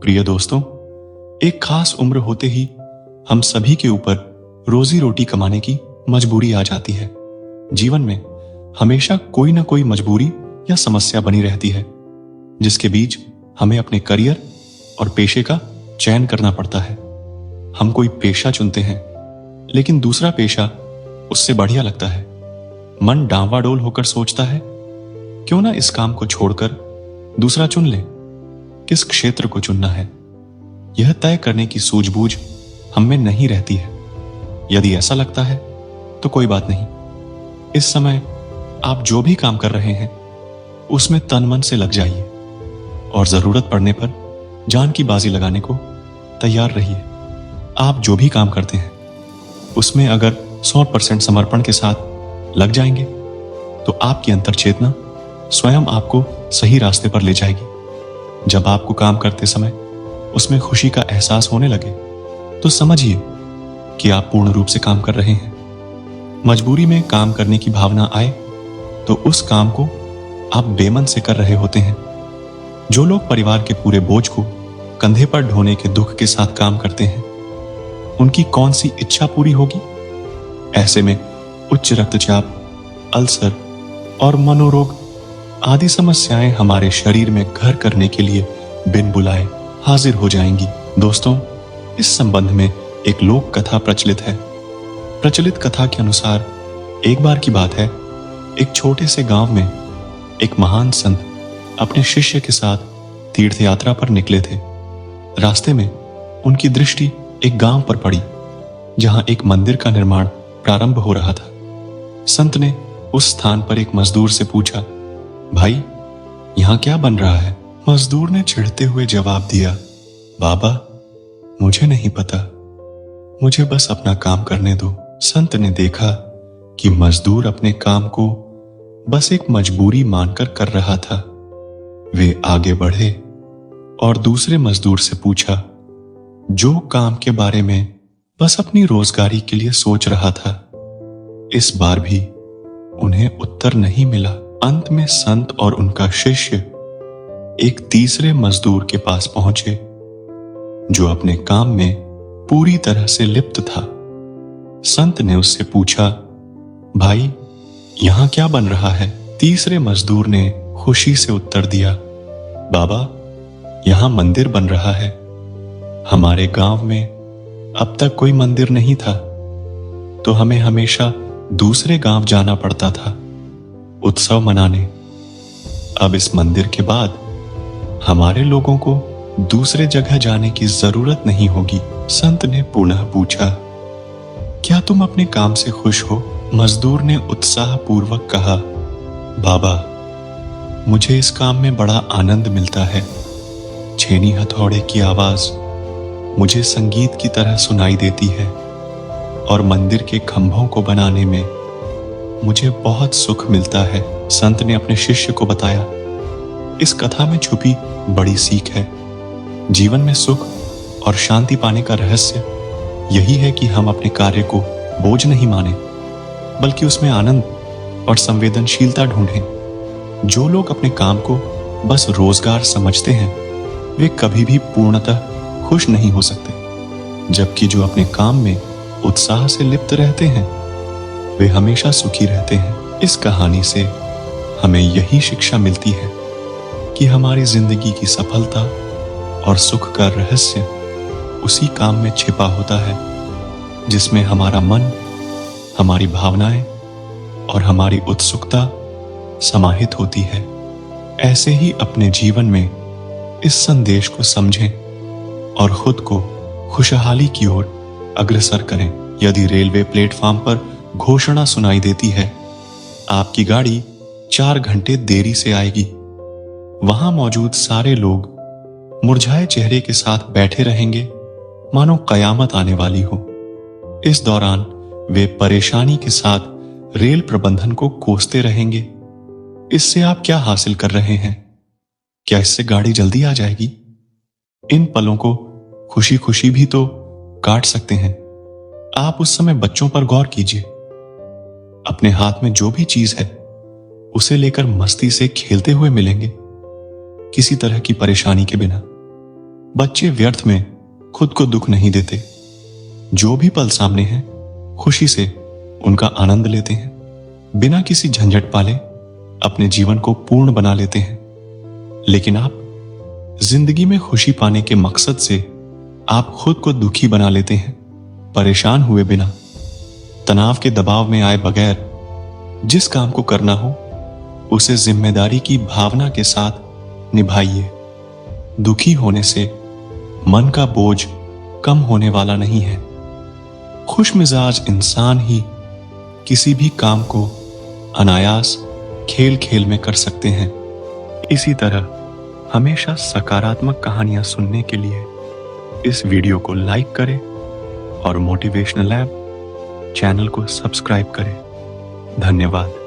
प्रिय दोस्तों, एक खास उम्र होते ही हम सभी के ऊपर रोजी रोटी कमाने की मजबूरी आ जाती है। जीवन में हमेशा कोई ना कोई मजबूरी या समस्या बनी रहती है, जिसके बीच हमें अपने करियर और पेशे का चयन करना पड़ता है। हम कोई पेशा चुनते हैं, लेकिन दूसरा पेशा उससे बढ़िया लगता है। मन डांवाडोल होकर सोचता है, क्यों ना इस काम को छोड़कर दूसरा चुन ले। किस क्षेत्र को चुनना है, यह तय करने की सूझबूझ हम में नहीं रहती है। यदि ऐसा लगता है तो कोई बात नहीं। इस समय आप जो भी काम कर रहे हैं उसमें तन मन से लग जाइए और जरूरत पड़ने पर जान की बाजी लगाने को तैयार रहिए। आप जो भी काम करते हैं उसमें अगर 100% समर्पण के साथ लग जाएंगे तो आपकी अंतर चेतना स्वयं आपको सही रास्ते पर ले जाएगी। जब आपको काम करते समय उसमें खुशी का एहसास होने लगे तो समझिए कि आप पूर्ण रूप से काम कर रहे हैं। मजबूरी में काम करने की भावना आए तो उस काम को आप बेमन से कर रहे होते हैं। जो लोग परिवार के पूरे बोझ को कंधे पर ढोने के दुख के साथ काम करते हैं, उनकी कौन सी इच्छा पूरी होगी। ऐसे में उच्च रक्तचाप, अल्सर और मनोरोग आदि समस्याएं हमारे शरीर में घर करने के लिए बिन बुलाए हाजिर हो जाएंगी। दोस्तों, इस संबंध में एक लोक कथा प्रचलित है। प्रचलित कथा के अनुसार एक बार की बात है, एक छोटे से गांव में एक महान संत अपने शिष्य के साथ तीर्थ यात्रा पर निकले थे। रास्ते में उनकी दृष्टि एक गांव पर पड़ी, जहां एक मंदिर का निर्माण प्रारंभ हो रहा था। संत ने उस स्थान पर एक मजदूर से पूछा, भाई, यहां क्या बन रहा है? मजदूर ने चिढ़ते हुए जवाब दिया, बाबा, मुझे नहीं पता, मुझे बस अपना काम करने दो। संत ने देखा कि मजदूर अपने काम को बस एक मजबूरी मानकर कर रहा था। वे आगे बढ़े और दूसरे मजदूर से पूछा, जो काम के बारे में बस अपनी रोजगारी के लिए सोच रहा था। इस बार भी उन्हें उत्तर नहीं मिला। अंत में संत और उनका शिष्य एक तीसरे मजदूर के पास पहुंचे, जो अपने काम में पूरी तरह से लिप्त था। संत ने उससे पूछा, भाई, यहां क्या बन रहा है? तीसरे मजदूर ने खुशी से उत्तर दिया, बाबा, यहां मंदिर बन रहा है। हमारे गांव में अब तक कोई मंदिर नहीं था, तो हमें हमेशा दूसरे गांव जाना पड़ता था उत्सव मनाने। अब इस मंदिर के बाद हमारे लोगों को दूसरे जगह जाने की जरूरत नहीं होगी। संत ने पुनः पूछा, क्या तुम अपने काम से खुश हो? मजदूर ने उत्साहपूर्वक कहा, बाबा, मुझे इस काम में बड़ा आनंद मिलता है। छेनी हथौड़े की आवाज मुझे संगीत की तरह सुनाई देती है और मंदिर के खंभों को बनाने में मुझे बहुत सुख मिलता है। संत ने अपने शिष्य को बताया, इस कथा में छुपी बड़ी सीख है। जीवन में सुख और शांति पाने का रहस्य यही है कि हम अपने कार्य को बोझ नहीं माने, बल्कि उसमें आनंद और संवेदनशीलता ढूंढें। जो लोग अपने काम को बस रोजगार समझते हैं, वे कभी भी पूर्णतः खुश नहीं हो सकते, जबकि जो अपने काम में उत्साह से लिप्त रहते हैं, वे हमेशा सुखी रहते हैं। इस कहानी से हमें यही शिक्षा मिलती है कि हमारी जिंदगी की सफलता और सुख का रहस्य उसी काम में छिपा होता है, जिसमें हमारा मन, हमारी भावनाएं और हमारी उत्सुकता समाहित होती है। ऐसे ही अपने जीवन में इस संदेश को समझें और खुद को खुशहाली की ओर अग्रसर करें। यदि रेलवे प्लेटफॉर्म पर घोषणा सुनाई देती है, आपकी गाड़ी 4 घंटे देरी से आएगी, वहां मौजूद सारे लोग मुरझाए चेहरे के साथ बैठे रहेंगे, मानो कयामत आने वाली हो। इस दौरान वे परेशानी के साथ रेल प्रबंधन को कोसते रहेंगे। इससे आप क्या हासिल कर रहे हैं? क्या इससे गाड़ी जल्दी आ जाएगी? इन पलों को खुशी खुशी भी तो काट सकते हैं। आप उस समय बच्चों पर गौर कीजिए। अपने हाथ में जो भी चीज है उसे लेकर मस्ती से खेलते हुए मिलेंगे, किसी तरह की परेशानी के बिना। बच्चे व्यर्थ में खुद को दुख नहीं देते। जो भी पल सामने है खुशी से उनका आनंद लेते हैं। बिना किसी झंझट पाले अपने जीवन को पूर्ण बना लेते हैं। लेकिन आप जिंदगी में खुशी पाने के मकसद से आप खुद को दुखी बना लेते हैं। परेशान हुए बिना, तनाव के दबाव में आए बगैर जिस काम को करना हो उसे जिम्मेदारी की भावना के साथ निभाइए। दुखी होने से मन का बोझ कम होने वाला नहीं है। खुश मिजाज इंसान ही किसी भी काम को अनायास खेल खेल में कर सकते हैं। इसी तरह हमेशा सकारात्मक कहानियां सुनने के लिए इस वीडियो को लाइक करें और मोटिवेशनल लैब चैनल को सब्सक्राइब करें। धन्यवाद।